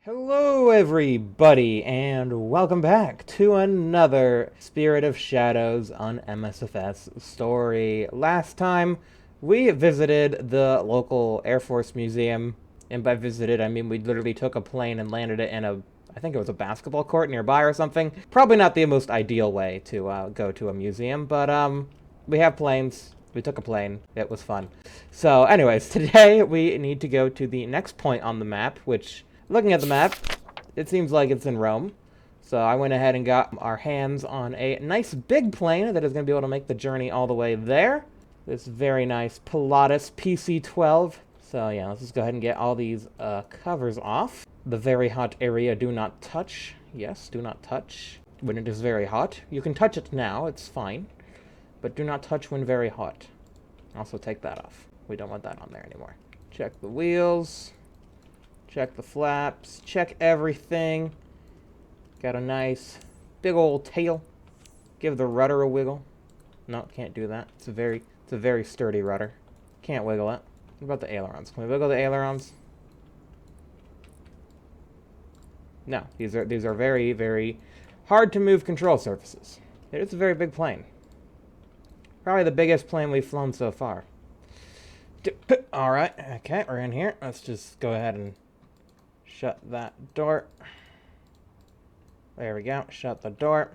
Hello, everybody, and welcome back to another Spirit of Shadows on MSFS story. Last time, we visited the local Air Force Museum, and by visited, I mean we literally took a plane and landed it in I think it was a basketball court nearby or something. Probably not the most ideal way to go to a museum, but we have planes. We took a plane. It was fun. So, anyways, today we need to go to the next point on the map, which, looking at the map, it seems like it's in Rome. So I went ahead and got our hands on a nice big plane that is going to be able to make the journey all the way there. This very nice Pilatus PC-12. So yeah, let's just go ahead and get all these covers off. The very hot area, do not touch. Yes, do not touch when it is very hot. You can touch it now, it's fine. But do not touch when very hot. Also take that off. We don't want that on there anymore. Check the wheels. Check the flaps. Check everything. Got a nice big old tail. Give the rudder a wiggle. No, can't do that. It's a very sturdy rudder. Can't wiggle it. What about the ailerons? Can we wiggle the ailerons? No, these are very, very hard to move control surfaces. It is a very big plane. Probably the biggest plane we've flown so far. Alright, okay, we're in here. Let's just go ahead and shut that door. There we go, shut the door.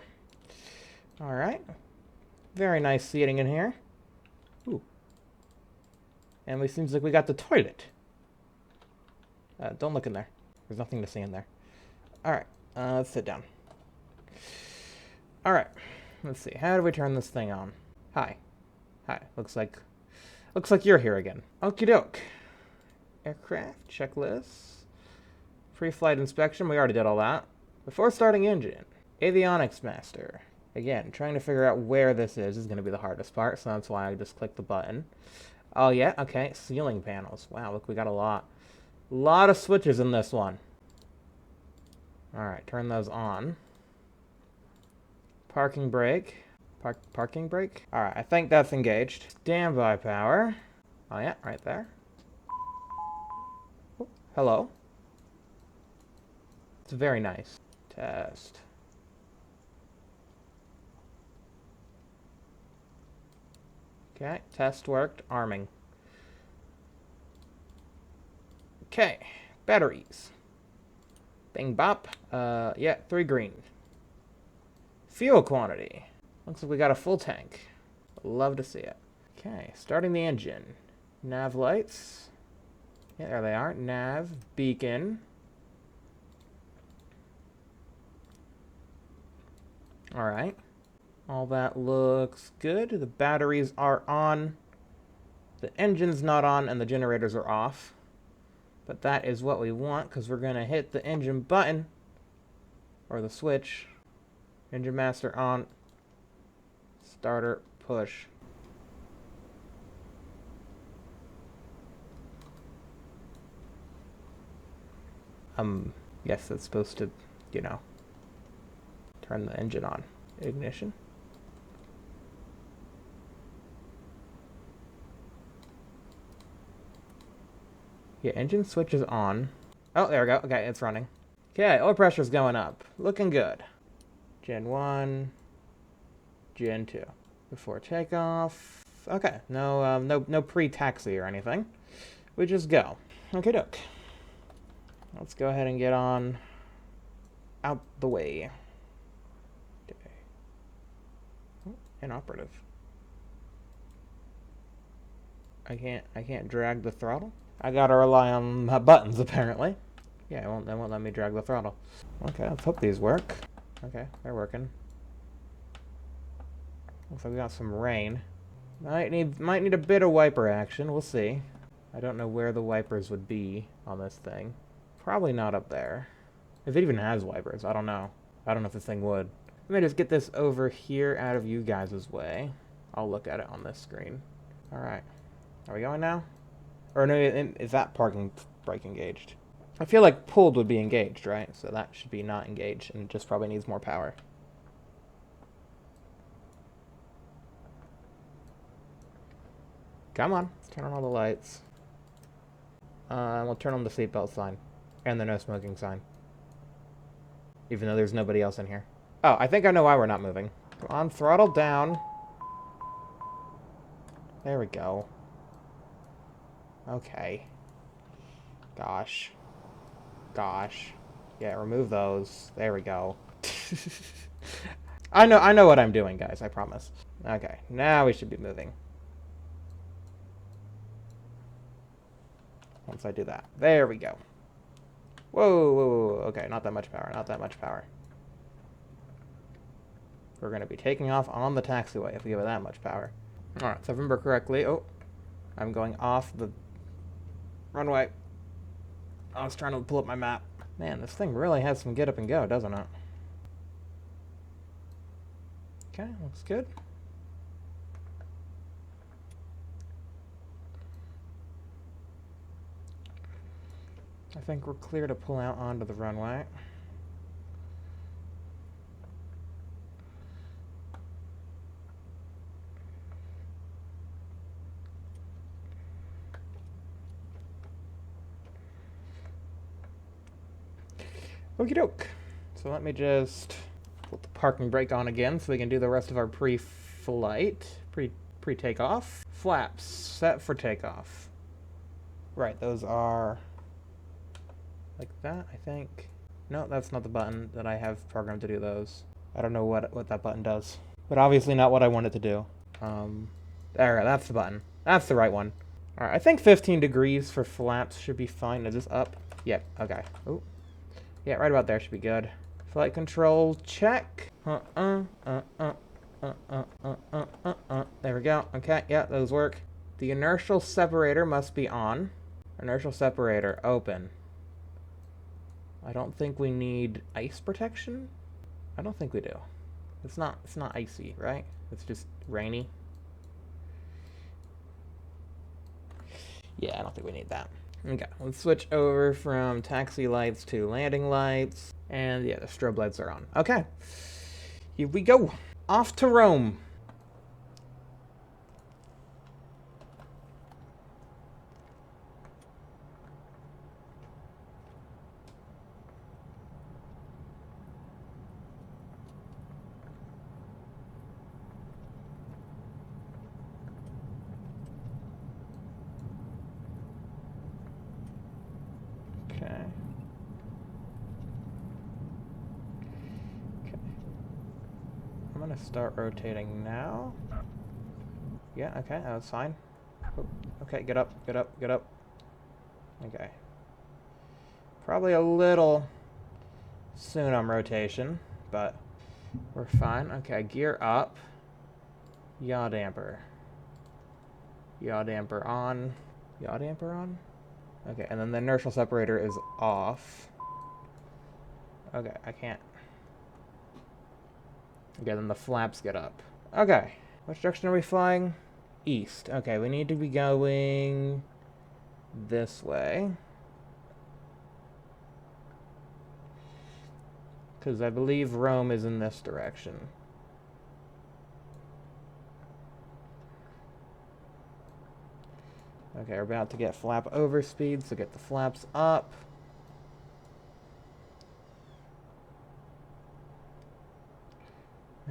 Alright. Very nice seating in here. Ooh. And it seems like we got the toilet. Don't look in there. There's nothing to see in there. Alright, let's sit down. Alright, let's see. How do we turn this thing on? Hi. Hi. Looks like you're here again. Okie doke. Aircraft checklist. Pre-flight inspection. We already did all that. Before starting engine. Avionics master. Again, trying to figure out where this is going to be the hardest part, so that's why I just clicked the button. Oh yeah, okay. Ceiling panels. Wow, look, we got a lot. Lot of switches in this one. Alright, turn those on. Parking brake. Parking brake? Alright, I think that's engaged. Standby power. Oh yeah, right there. Oh, hello. It's very nice. Test. Okay, test worked. Arming. Okay, batteries. Bing bop. Yeah, 3 green. Fuel quantity. Looks like we got a full tank. Love to see it. Okay, starting the engine. Nav lights. Yeah, there they are. Nav, beacon. Alright. All that looks good. The batteries are on. The engine's not on, and the generators are off. But that is what we want, because we're going to hit the engine button. Or the switch. Engine master on. Starter, push. Yes, that's supposed to, you know, turn the engine on. Ignition. Yeah, engine switch is on. Oh, there we go. Okay, it's running. Okay, oil pressure's going up. Looking good. Gen 1. Gen 2. Before takeoff. Okay, no pre-taxi or anything. We just go. Okay, doke. Let's go ahead and get on out the way. Okay. Oh, inoperative. I can't drag the throttle. I gotta rely on my buttons apparently. Yeah, it won't let me drag the throttle. Okay, let's hope these work. Okay, they're working. Looks like we got some rain. Might need a bit of wiper action. We'll see. I don't know where the wipers would be on this thing. Probably not up there. If it even has wipers, I don't know. I don't know if this thing would. Let me just get this over here out of you guys' way. I'll look at it on this screen. Alright. Are we going now? Or no, is that parking brake engaged? I feel like pulled would be engaged, right? So that should be not engaged, and it just probably needs more power. Come on, turn on all the lights. We'll turn on the seatbelt sign. And the no smoking sign. Even though there's nobody else in here. Oh, I think I know why we're not moving. Come on, throttle down. There we go. Okay. Gosh. Gosh. Yeah, remove those. There we go. I know what I'm doing, guys, I promise. Okay, now we should be moving. Once I do that. There we go. Whoa, whoa, whoa, okay, not that much power, not that much power. We're going to be taking off on the taxiway if we give it that much power. Alright, so if I remember correctly, oh, I'm going off the runway. I was trying to pull up my map. Man, this thing really has some get up and go, doesn't it? Okay, looks good. I think we're clear to pull out onto the runway. Okie doke. So let me just put the parking brake on again so we can do the rest of our pre-flight, pre-takeoff. Flaps set for takeoff. Right, those are like that, I think. No, that's not the button that I have programmed to do those. I don't know what that button does, but obviously not what I want it to do. There, that's the button. That's the right one. All right, I think 15 degrees for flaps should be fine. Is this up? Yep, okay. Oh. Yeah, right about there should be good. Flight control, check. There we go. Okay, yeah, those work. The inertial separator must be on. Inertial separator, open. I don't think we need ice protection. I don't think we do. It's not icy, right? It's just rainy. Yeah, I don't think we need that. Okay, let's switch over from taxi lights to landing lights. And yeah, the strobe lights are on. Okay, here we go. Off to Rome. I'm gonna start rotating now. Yeah, okay, that's fine. Oh, okay, get up, get up, get up. Okay. Probably a little soon on rotation, but we're fine. Okay, gear up. Yaw damper. Yaw damper on. Yaw damper on? Okay, and then the inertial separator is off. Okay, I can't. Okay, then the flaps get up. Okay, which direction are we flying? East. Okay, we need to be going this way. Because I believe Rome is in this direction. Okay, we're about to get flap overspeed, so get the flaps up.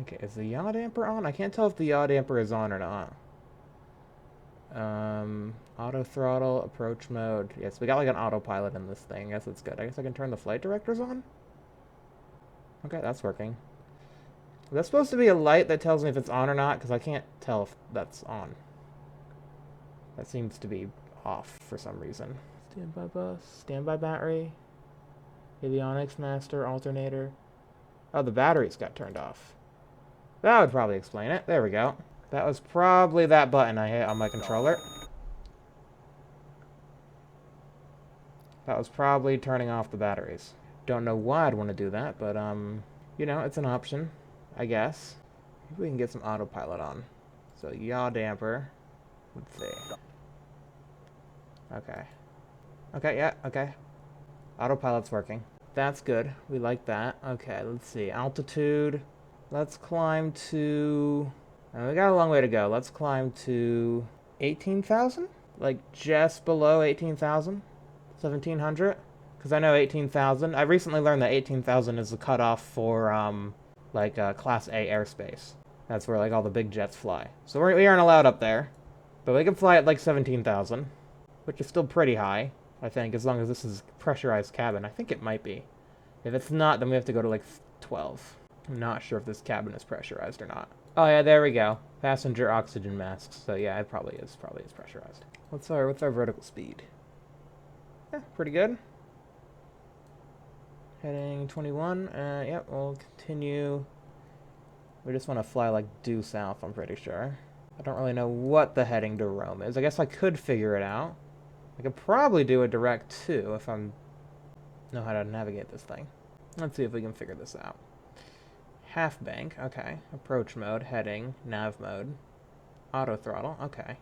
Okay, is the yaw damper on? I can't tell if the yaw damper is on or not. Auto throttle, approach mode. Yes, we got like an autopilot in this thing. I guess that's good. I guess I can turn the flight directors on? Okay, that's working. Is that supposed to be a light that tells me if it's on or not? Because I can't tell if that's on. That seems to be off for some reason. Standby bus, standby battery, avionics master, alternator. Oh, the batteries got turned off. That would probably explain it. There we go. That was probably that button I hit on my controller. That was probably turning off the batteries. Don't know why I'd want to do that, but, you know, it's an option, I guess. Maybe we can get some autopilot on. So, yaw damper. Let's see. Okay. Okay, yeah, okay. Autopilot's working. That's good. We like that. Okay, let's see. Altitude. Let's climb to... we got a long way to go. Let's climb to 18,000? Like just below 18,000? 1,700? because I know 18,000. I recently learned that 18,000 is the cutoff for, Class A airspace. That's where, like, all the big jets fly. So we aren't allowed up there. But we can fly at, like, 17,000, which is still pretty high, I think, as long as this is a pressurized cabin. I think it might be. If it's not, then we have to go to, like, 12. I'm not sure if this cabin is pressurized or not. Oh, yeah, there we go. Passenger oxygen masks. So, yeah, it probably is pressurized. What's our vertical speed? Yeah, pretty good. Heading 21. Yep, we'll continue. We just want to fly, like, due south, I'm pretty sure. I don't really know what the heading to Rome is. I guess I could figure it out. I could probably do a direct 2 if I know how to navigate this thing. Let's see if we can figure this out. Half bank, okay. Approach mode, heading, nav mode. Auto throttle, okay.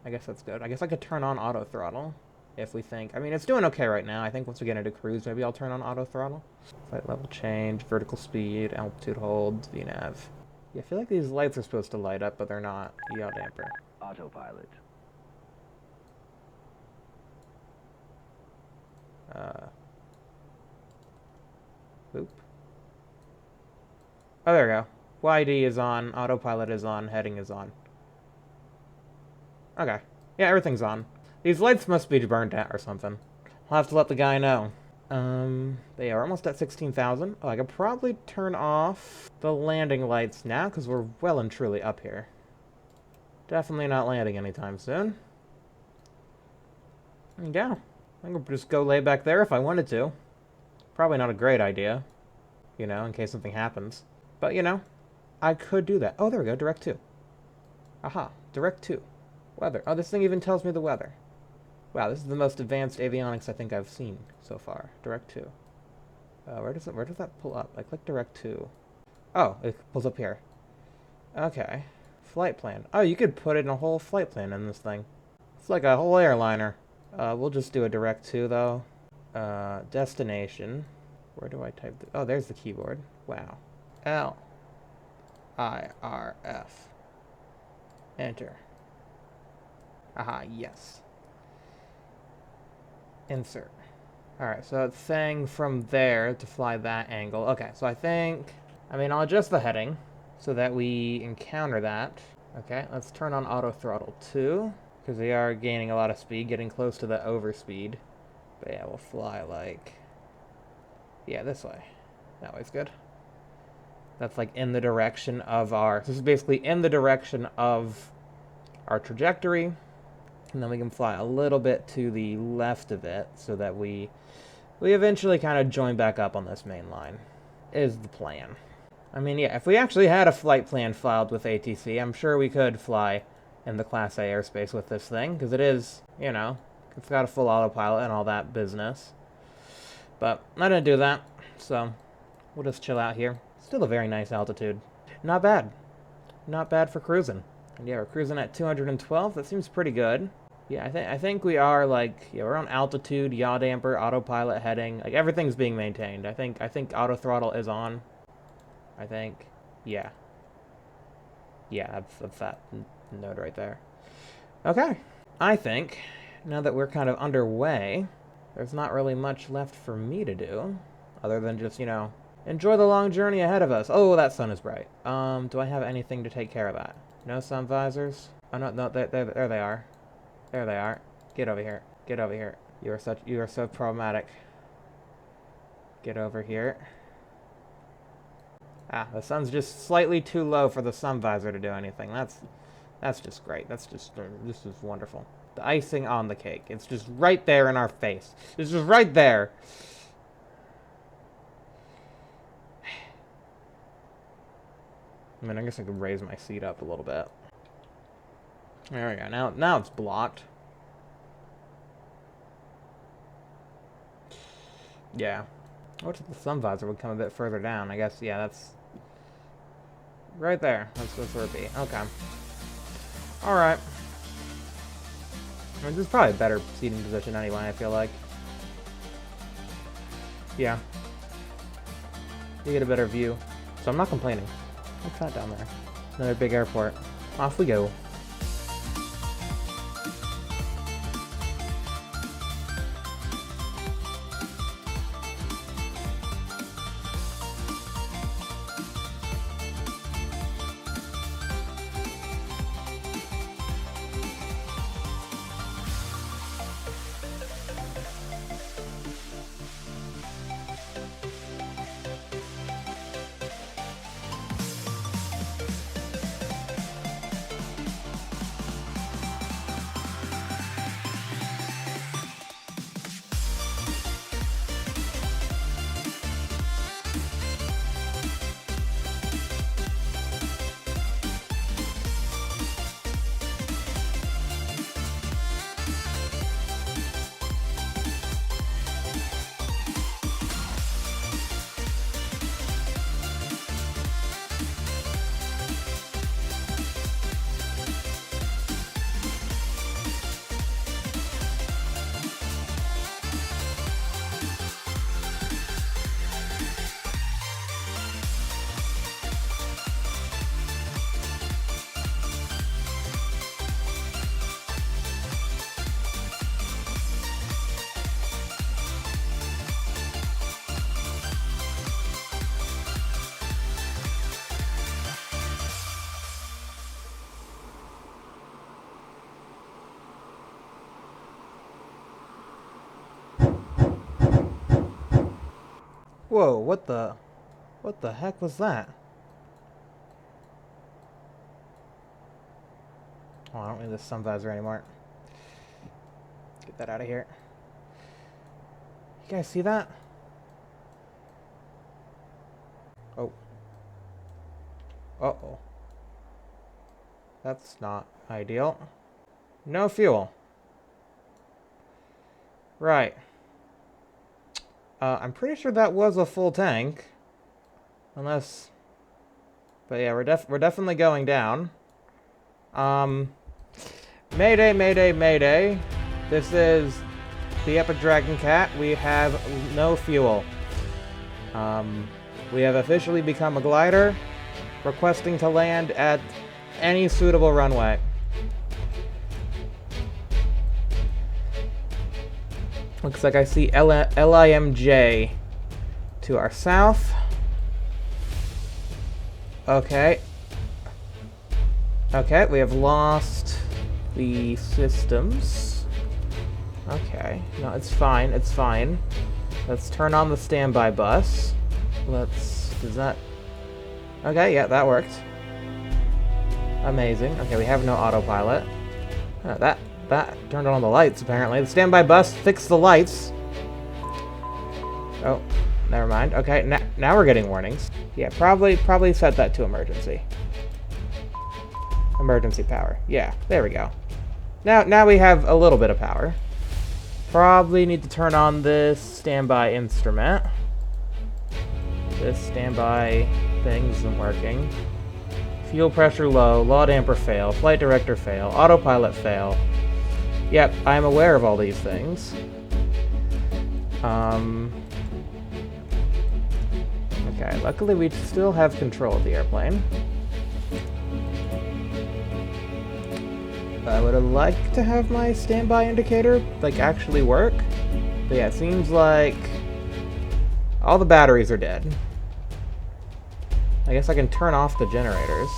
I guess that's good. I guess I could turn on auto throttle if we think... I mean, it's doing okay right now. I think once we get into cruise, maybe I'll turn on auto throttle. Flight level change, vertical speed, altitude hold, VNav. Yeah, I feel like these lights are supposed to light up, but they're not. Yaw damper. Autopilot. Oop. Oh, there we go. YD is on, autopilot is on, heading is on. Okay. Yeah, everything's on. These lights must be burnt out or something. I'll have to let the guy know. They are almost at 16,000. Oh, I could probably turn off the landing lights now, because we're well and truly up here. Definitely not landing anytime soon. Yeah. I could just go lay back there if I wanted to. Probably not a great idea. You know, in case something happens. But, you know, I could do that. Oh, there we go, direct 2. Aha, direct 2. Weather. Oh, this thing even tells me the weather. Wow, this is the most advanced avionics I think I've seen so far. Direct 2. Where does that pull up? I click direct 2. Oh, it pulls up here. Okay. Flight plan. Oh, you could put in a whole flight plan in this thing. It's like a whole airliner. We'll just do a direct 2 though. Destination. Where do I type the... Oh, there's the keyboard. Wow. L-I-R-F. Enter. Aha, yes. Insert. Alright, so it's saying from there to fly that angle. Okay, so I think... I mean, I'll adjust the heading so that we encounter that. Okay, let's turn on auto throttle 2, because we are gaining a lot of speed, getting close to the overspeed. But yeah, we'll fly like... Yeah, this way. That way's good. That's like in the direction of our... This is basically in the direction of our trajectory. And then we can fly a little bit to the left of it so that we eventually kind of join back up on this main line, is the plan. I mean, yeah, if we actually had a flight plan filed with ATC, I'm sure we could fly in the Class A airspace with this thing, because it is, you know, it's got a full autopilot and all that business. But I didn't do that, so we'll just chill out here. Still a very nice altitude. Not bad. Not bad for cruising. And yeah, we're cruising at 212. That seems pretty good. Yeah, I think we are, like, yeah, we're on altitude, yaw damper, autopilot heading. Like, everything's being maintained. I think auto throttle is on. I think. Yeah. Yeah, that's that node right there. Okay. I think, now that we're kind of underway, there's not really much left for me to do, other than just, you know, enjoy the long journey ahead of us. Oh, that sun is bright. Do I have anything to take care of that? No sun visors? Oh, no, there they are. There they are. Get over here. Get over here. You are so problematic. Get over here. Ah, the sun's just slightly too low for the sun visor to do anything. That's just great. This is wonderful. The icing on the cake. It's just right there in our face. It's just right there. I mean, I guess I could raise my seat up a little bit. There we go. Now it's blocked. Yeah. I wish the sun visor would come a bit further down. I guess, yeah, that's... Right there. That's where it be. Okay. Alright. I mean, this is probably a better seating position anyway, I feel like. Yeah. You get a better view. So I'm not complaining. What's that down there? Another big airport. Off we go. Whoa, what the heck was that? Oh, I don't need this sun visor anymore. Get that out of here. You guys see that? Oh. Uh-oh. That's not ideal. No fuel. Right. I'm pretty sure that was a full tank. Unless... But yeah, we're definitely going down. Mayday, mayday, mayday. This is the Epic Dragon Cat. We have no fuel. We have officially become a glider, requesting to land at any suitable runway. Looks like I see LIMJ to our south. Okay. Okay, we have lost the systems. Okay, no, it's fine, it's fine. Let's turn on the standby bus. Does that... Okay, yeah, that worked. Amazing. Okay, we have no autopilot. That turned on the lights, apparently. The standby bus fixed the lights. Oh, never mind. Okay, now we're getting warnings. Yeah, probably set that to emergency. Emergency power. Yeah, there we go. Now we have a little bit of power. Probably need to turn on this standby instrument. This standby thing isn't working. Fuel pressure low, law damper fail, flight director fail, autopilot fail. Yep, I am aware of all these things. Okay, luckily we still have control of the airplane. I would have liked to have my standby indicator, like, actually work. But yeah, it seems like all the batteries are dead. I guess I can turn off the generators.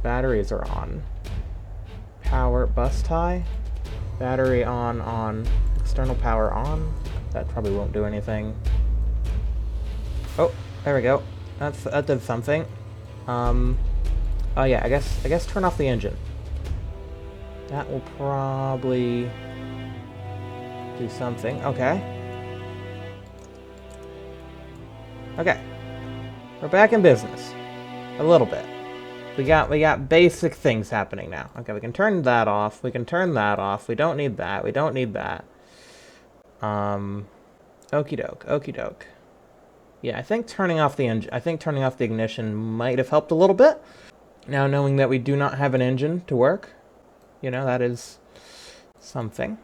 Batteries are on. Power bus tie. Battery on. External power on. That probably won't do anything. Oh, there we go. That did something. Oh yeah, I guess turn off the engine. That will probably do something. Okay. Okay. We're back in business. A little bit. We got basic things happening now. Okay, we can turn that off. We can turn that off. We don't need that. We don't need that. Okie doke. Okie doke. Yeah, I think turning off the ignition might have helped a little bit. Now knowing that we do not have an engine to work, you know, that is something.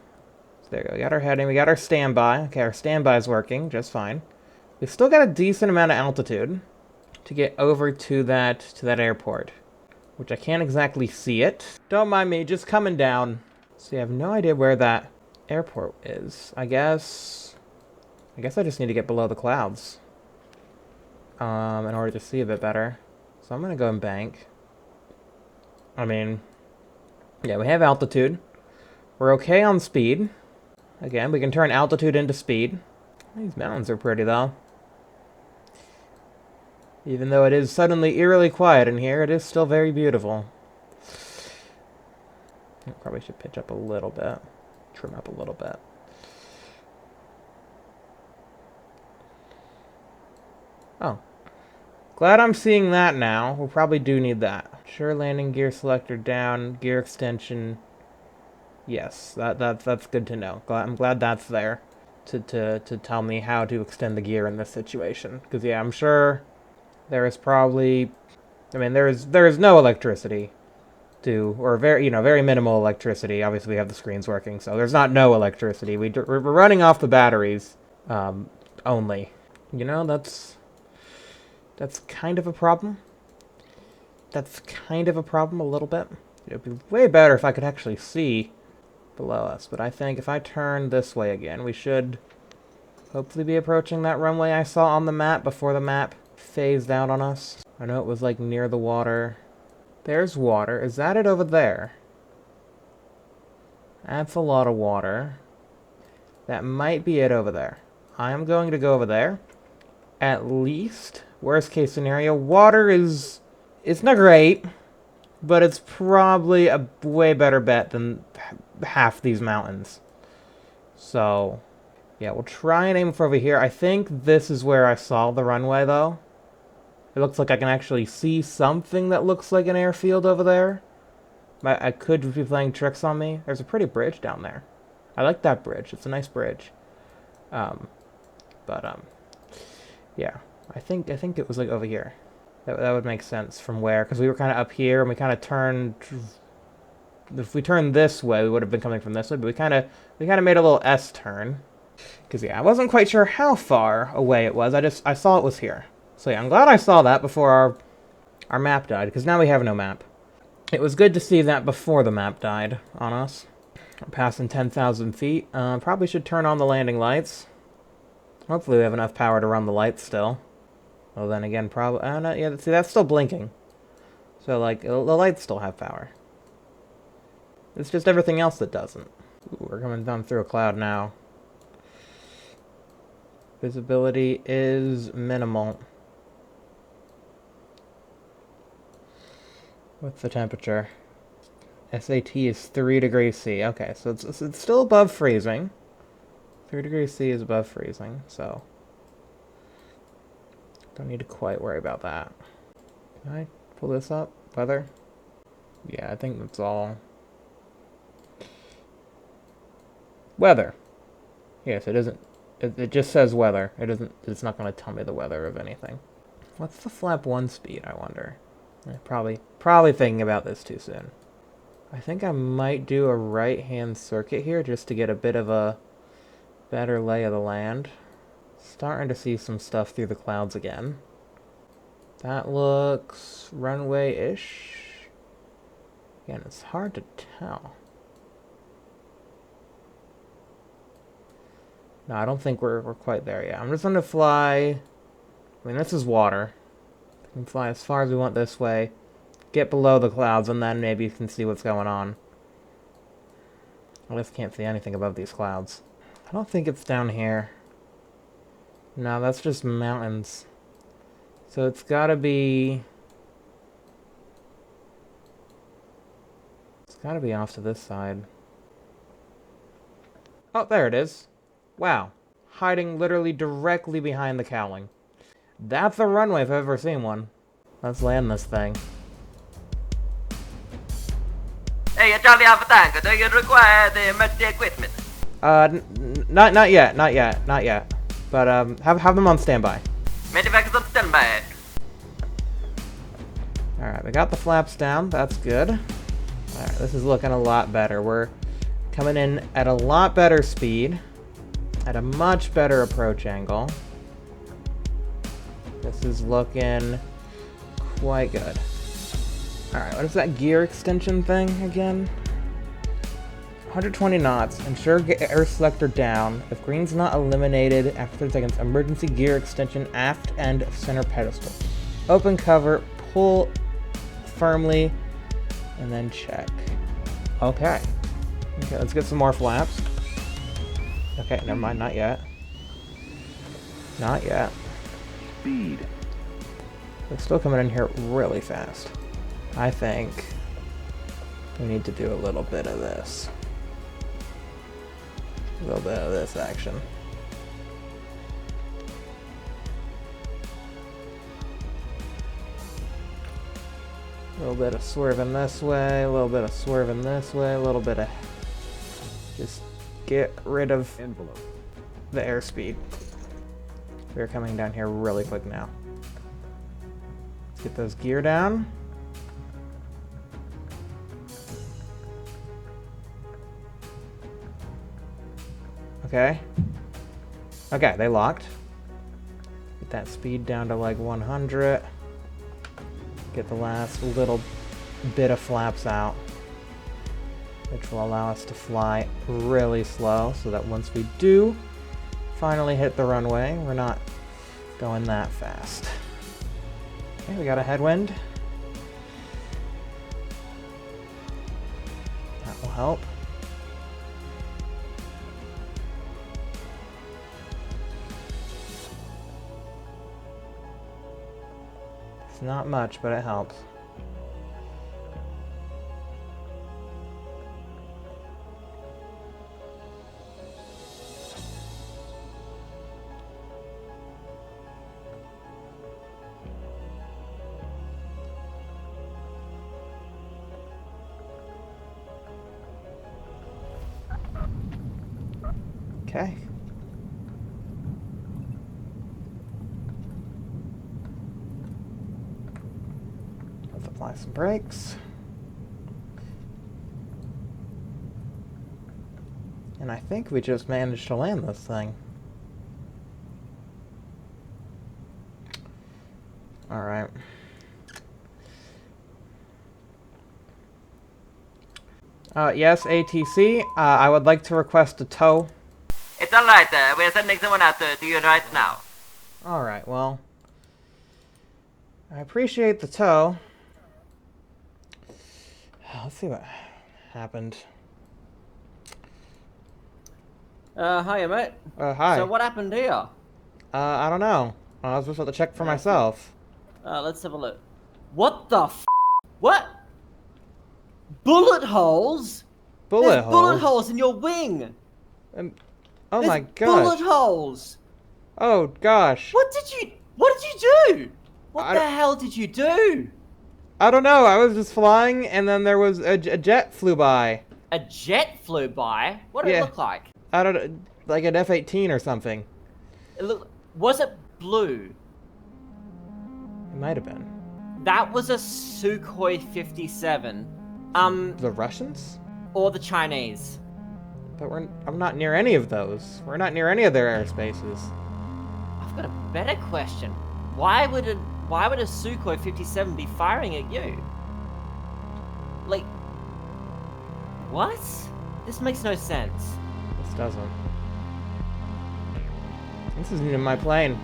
So there we go. We got our heading. We got our standby. Okay, our standby is working just fine. We've still got a decent amount of altitude to get over to that airport, which I can't exactly see it. Don't mind me, just coming down. So you have no idea where that airport is. I guess I just need to get below the clouds in order to see a bit better. So I'm gonna go and bank. I mean, yeah, we have altitude. We're okay on speed. Again, we can turn altitude into speed. These mountains are pretty, though. Even though it is suddenly eerily quiet in here, it is still very beautiful. I probably should pitch up a little bit. Trim up a little bit. Oh. Glad I'm seeing that now. We'll probably do need that. Sure, landing gear selector down, gear extension. Yes, that's good to know. I'm glad that's there to tell me how to extend the gear in this situation. Because yeah, I'm sure there is probably, I mean, there is no electricity or very minimal electricity. Obviously, we have the screens working, so there's not no electricity. We're running off the batteries only. You know, that's kind of a problem. That's kind of a problem a little bit. It would be way better if I could actually see below us, but I think if I turn this way again, we should hopefully be approaching that runway I saw on the map before the map phased out on us. I know it was like near the water. There's water. Is that it over there? That's a lot of water. That might be it over there. I'm going to go over there. At least, worst case scenario, water is... It's not great, but it's probably a way better bet than half these mountains. So, yeah, we'll try and aim for over here. I think this is where I saw the runway, though. It looks like I can actually see something that looks like an airfield over there. I could be playing tricks on me. There's a pretty bridge down there. I like that bridge. It's a nice bridge. Yeah. I think it was like over here. That would make sense from where, because we were kind of up here and we kind of turned. If we turned this way, we would have been coming from this way, but we kind of made a little S turn. Because yeah, I wasn't quite sure how far away it was. I saw it was here. So yeah, I'm glad I saw that before our map died, because now we have no map. It was good to see that before the map died on us. I'm passing 10,000 feet. Probably should turn on the landing lights. Hopefully we have enough power to run the lights still. Well, then again, probably... yeah, see, that's still blinking. So, like, the lights still have power. It's just everything else that doesn't. Ooh, we're coming down through a cloud now. Visibility is minimal. What's the temperature? SAT is 3 degrees C. Okay, so it's still above freezing. 3 degrees C is above freezing, so... Don't need to quite worry about that. Can I pull this up? Weather? Yeah, I think that's all. Weather. Yes, it isn't. It just says weather. It isn't. It's not going to tell me the weather of anything. What's the flap 1 speed, I wonder? Probably thinking about this too soon. I think I might do a right-hand circuit here just to get a bit of a better lay of the land. Starting to see some stuff through the clouds again. That looks runway-ish. Again, it's hard to tell. No, I don't think we're quite there yet. I'm just going to fly... I mean, this is water. We can fly as far as we want this way. Get below the clouds, and then maybe you can see what's going on. I just can't see anything above these clouds. I don't think it's down here. No, that's just mountains. So it's gotta be... It's gotta be off to this side. Oh, there it is. Wow. Hiding literally directly behind the cowling. That's a runway if I've ever seen one. Let's land this thing. Hey, Charlie Alpha Tango, do you require the emergency equipment? Not yet. But, have them on standby. Medevac's on standby. Alright, we got the flaps down. That's good. Alright, this is looking a lot better. We're coming in at a lot better speed. At a much better approach angle. This is looking quite good. Alright, what is that gear extension thing again? 120 knots. Ensure air selector down. If green's not eliminated after 30 seconds, emergency gear extension aft and center pedestal. Open cover, pull firmly, and then check. Okay. Okay, let's get some more flaps. Okay, never mind, not yet. Not yet. Speed. They're still coming in here really fast. I think we need to do a little bit of this. A little bit of this action. A little bit of swerving this way, a little bit of swerving this way, a little bit of... Just get rid of Envelope. the airspeed. We're coming down here really quick now. Let's get those gear down. Okay. Okay, they locked. Get that speed down to like 100. Get the last little bit of flaps out, which will allow us to fly really slow so that once we do finally hit the runway, we're not going that fast. Okay, we got a headwind. That will help. It's not much, but it helps. Okay. Let's apply some brakes. And I think we just managed to land this thing. Alright. Yes, ATC. I would like to request a tow. It's alright, we're sending someone out to you right now. Alright, well, I appreciate the tow. Let's see what happened. Hiya, mate. Hi. So what happened here? I don't know. I was supposed to have to check for myself. Let's have a look. What the f***? What? Bullet holes? Bullet There's holes? bullet holes in your wing! Oh There's my gosh. bullet holes! Oh gosh. What did you do? What the hell did you do? I don't know. I was just flying and then there was a jet flew by. A jet flew by? What did it look like? I don't know. Like an F-18 or something. Was it blue? It might have been. That was a Sukhoi 57. The Russians? Or the Chinese. But I'm not near any of those. We're not near any of their airspaces. I've got a better question. Why would a Sukhoi 57 be firing at you? Like, what? This makes no sense. This doesn't. This isn't even my plane.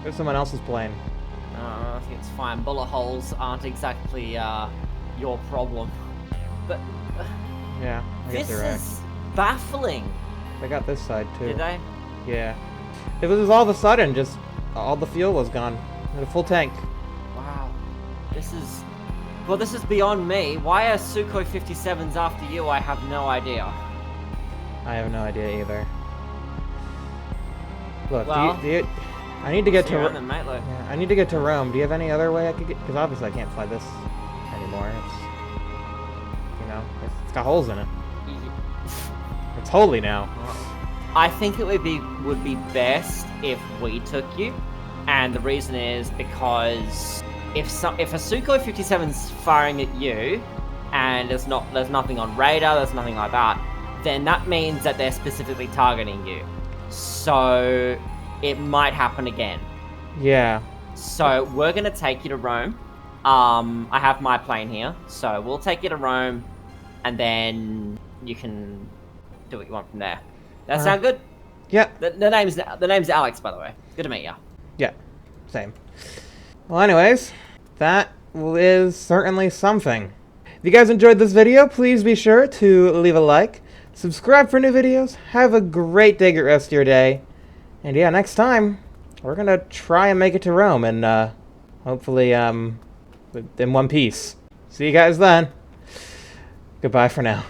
There's someone else's plane. I think it's fine. Bullet holes aren't exactly your problem. But Yeah, I guess this you're right. is baffling. They got this side too. Did they? Yeah. It was all of a sudden, just all the fuel was gone. We had a full tank. Wow. This is beyond me. Why are Sukhoi 57s after you? I have no idea. I have no idea either. Look, Well, do you I need to get See to you around then, mate, look. yeah, I need to get to Rome. Do you have any other way I could get? Because obviously I can't fly this anymore. It's got holes in it. It's holy now. I think it would be best if we took you, and the reason is because if a Sukhoi 57's firing at you, and there's nothing on radar, there's nothing like that, then that means that they're specifically targeting you. So it might happen again. Yeah. So we're gonna take you to Rome. I have my plane here, so we'll take you to Rome, and then you can do what you want from there. That sound good? Yeah. The name's Alex, by the way. Good to meet you. Yeah. Same. Well, anyways, that is certainly something. If you guys enjoyed this video, please be sure to leave a like, subscribe for new videos, have a great day, great rest of your day, and yeah, next time, we're gonna try and make it to Rome, and hopefully, in one piece. See you guys then. Goodbye for now.